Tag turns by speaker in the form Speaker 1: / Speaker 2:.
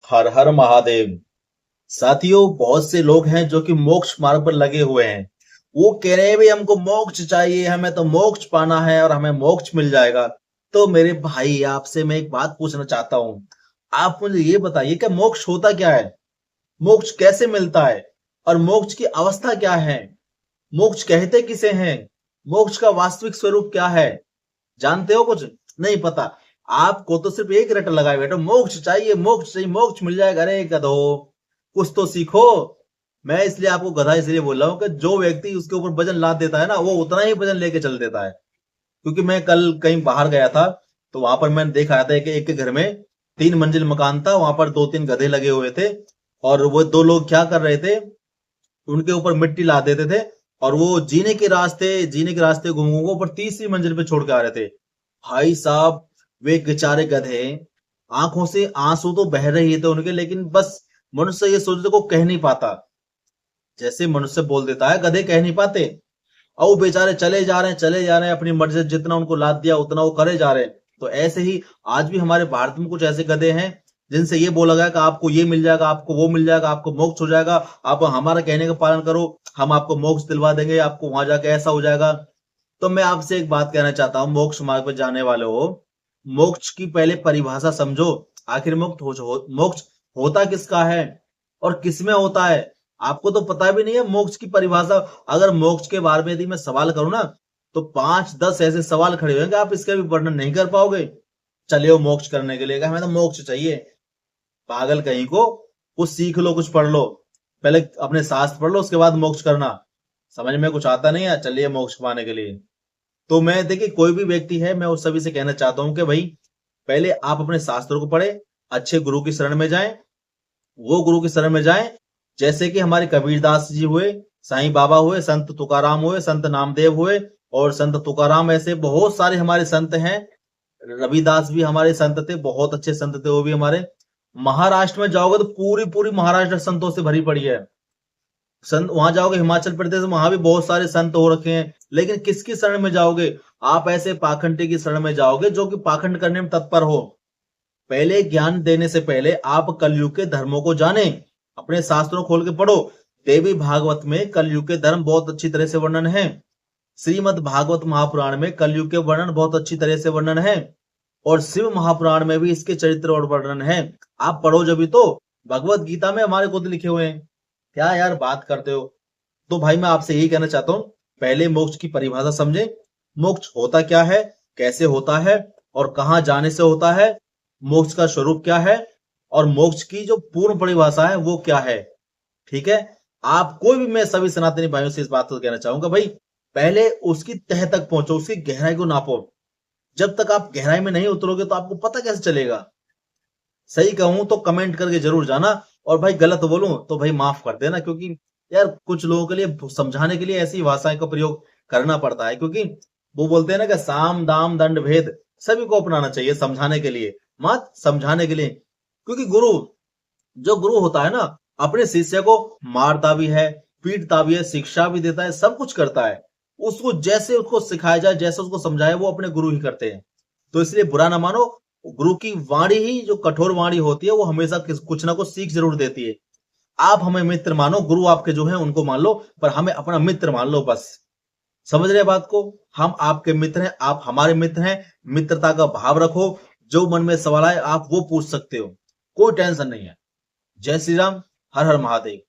Speaker 1: हर हर महादेव। साथियों, बहुत से लोग हैं जो कि मोक्ष मार्ग पर लगे हुए हैं। वो कह रहे हैं भाई हमको मोक्ष चाहिए, हमें तो मोक्ष पाना है और हमें मोक्ष मिल जाएगा। तो मेरे भाई, आपसे मैं एक बात पूछना चाहता हूँ। आप मुझे ये बताइए कि मोक्ष होता क्या है, मोक्ष कैसे मिलता है और मोक्ष की अवस्था क्या है, मोक्ष कहते किसे हैं, मोक्ष का वास्तविक स्वरूप क्या है। जानते हो कुछ? नहीं पता। आपको तो सिर्फ एक रट लगाए बैठो, मोक्ष चाहिए, मोक्ष चाहिए, मोक्ष मिल जाएगा। अरे गधो, कुछ तो सीखो। मैं इसलिए आपको गधा इसलिए बोल रहा हूँ कि जो व्यक्ति उसके ऊपर वजन लाद देता है ना, वो उतना ही वजन लेके चल देता है। क्योंकि मैं कल कहीं बाहर गया था, तो वहां पर मैंने देखा था कि एक के घर में 3 मंजिल मकान था, वहां पर 2-3 गधे लगे हुए थे। और वो 2 लोग क्या कर रहे थे, उनके ऊपर मिट्टी ला देते थे और वो जीने के रास्ते घूम घूम ऊपर तीसरी मंजिल पे छोड़ के आ रहे थे। भाई साहब, वे बेचारे गधे, आंखों से आंसू तो बह रहे थे उनके, लेकिन बस मनुष्य ये सोचते को कह नहीं पाता। जैसे मनुष्य बोल देता है, गधे कह नहीं पाते। और वो बेचारे चले जा रहे हैं अपनी मर्जी से, जितना उनको लाद दिया उतना वो करे जा रहे हैं। तो ऐसे ही आज भी हमारे भारत में कुछ ऐसे गधे हैं जिनसे ये बोला गया कि आपको ये मिल जाएगा, आपको वो मिल जाएगा, आपको मोक्ष हो जाएगा, आप हमारा कहने का पालन करो, हम आपको मोक्ष दिलवा देंगे, आपको वहां जाके ऐसा हो जाएगा। तो मैं आपसे एक बात कहना चाहता हूँ, मोक्ष मार्ग पर जाने वाले हो, मोक्ष की पहले परिभाषा समझो। आखिर मोक्ष होता किसका है और किसमें होता है? आपको तो पता भी नहीं है मोक्ष की परिभाषा। अगर मोक्ष के बारे में यदि मैं सवाल करूं ना, तो 5-10 ऐसे सवाल खड़े होंगे, आप इसका भी वर्णन नहीं कर पाओगे। चले हो मोक्ष करने के लिए, हमें तो मोक्ष चाहिए। पागल कहीं को, कुछ सीख लो, कुछ पढ़ लो। पहले अपने शास्त्र पढ़ लो, उसके बाद मोक्ष करना। समझ में कुछ आता नहीं है, चलिए मोक्ष पाने के लिए। तो मैं देखिए, कोई भी व्यक्ति है, मैं उस सभी से कहना चाहता हूं कि भाई, पहले आप अपने शास्त्रों को पढ़े, अच्छे गुरु की शरण में जाएं। वो गुरु की शरण में जाएं जैसे कि हमारे कबीरदास जी हुए, साईं बाबा हुए, संत तुकाराम हुए, संत नामदेव हुए। और संत तुकाराम, ऐसे बहुत सारे हमारे संत हैं। रविदास भी हमारे संत थे, बहुत अच्छे संत थे वो भी हमारे। महाराष्ट्र में जाओगे तो पूरी पूरी महाराष्ट्र संतों से भरी पड़ी है। संत वहां जाओगे, हिमाचल प्रदेश, वहां भी बहुत सारे संत हो रखे हैं। लेकिन किसकी शरण में जाओगे? आप ऐसे पाखंडी की शरण में जाओगे जो कि पाखंड करने में तत्पर हो। पहले ज्ञान देने से पहले आप कलयुग के धर्मों को जाने, अपने शास्त्रों खोल के पढ़ो। देवी भागवत में कलयुग के धर्म बहुत अच्छी तरह से वर्णन है। श्रीमद् भागवत महापुराण में कलयुग के वर्णन बहुत अच्छी तरह से वर्णन है। और शिव महापुराण में भी इसके चरित्र और वर्णन है। आप पढ़ो जब तो। भगवत गीता में हमारे खुद लिखे हुए हैं। क्या यार बात करते हो? तो भाई, मैं आपसे यही कहना चाहता हूं, पहले मोक्ष की परिभाषा समझे। मोक्ष होता क्या है, कैसे होता है और कहां जाने से होता है, मोक्ष का स्वरूप क्या है और मोक्ष की जो पूर्ण परिभाषा है वो क्या है। ठीक है? आप कोई भी, मैं सभी सनातनी भाइयों से इस बात को कहना चाहूंगा, भाई पहले उसकी तह तक पहुंचो, उसकी गहराई को नापो। जब तक आप गहराई में नहीं उतरोगे तो आपको पता कैसे चलेगा? सही कहूं तो कमेंट करके जरूर जाना, और भाई गलत बोलूं तो भाई माफ कर देना। क्योंकि यार कुछ लोगों के लिए समझाने के लिए ऐसी भाषाएं का प्रयोग करना पड़ता है। क्योंकि वो बोलते हैं ना कि साम दाम दंड भेद सभी को अपनाना चाहिए समझाने के लिए, मत समझाने के लिए। क्योंकि जो गुरु होता है ना, अपने शिष्य को मारता भी है, पीटता भी है, शिक्षा भी देता है, सब कुछ करता है। उसको जैसे उसको सिखाया जाए, जैसे उसको समझाए, वो अपने गुरु ही करते हैं। तो इसलिए बुरा ना मानो। गुरु की वाणी ही जो कठोर वाणी होती है, वो हमेशा कुछ ना कुछ सीख जरूर देती है। आप हमें मित्र मानो, गुरु आपके जो है उनको मान लो, पर हमें अपना मित्र मान लो बस। समझ रहे बात को? हम आपके मित्र हैं, आप हमारे मित्र हैं। मित्रता का भाव रखो। जो मन में सवाल आए आप वो पूछ सकते हो, कोई टेंशन नहीं है। जय श्री राम। हर हर महादेव।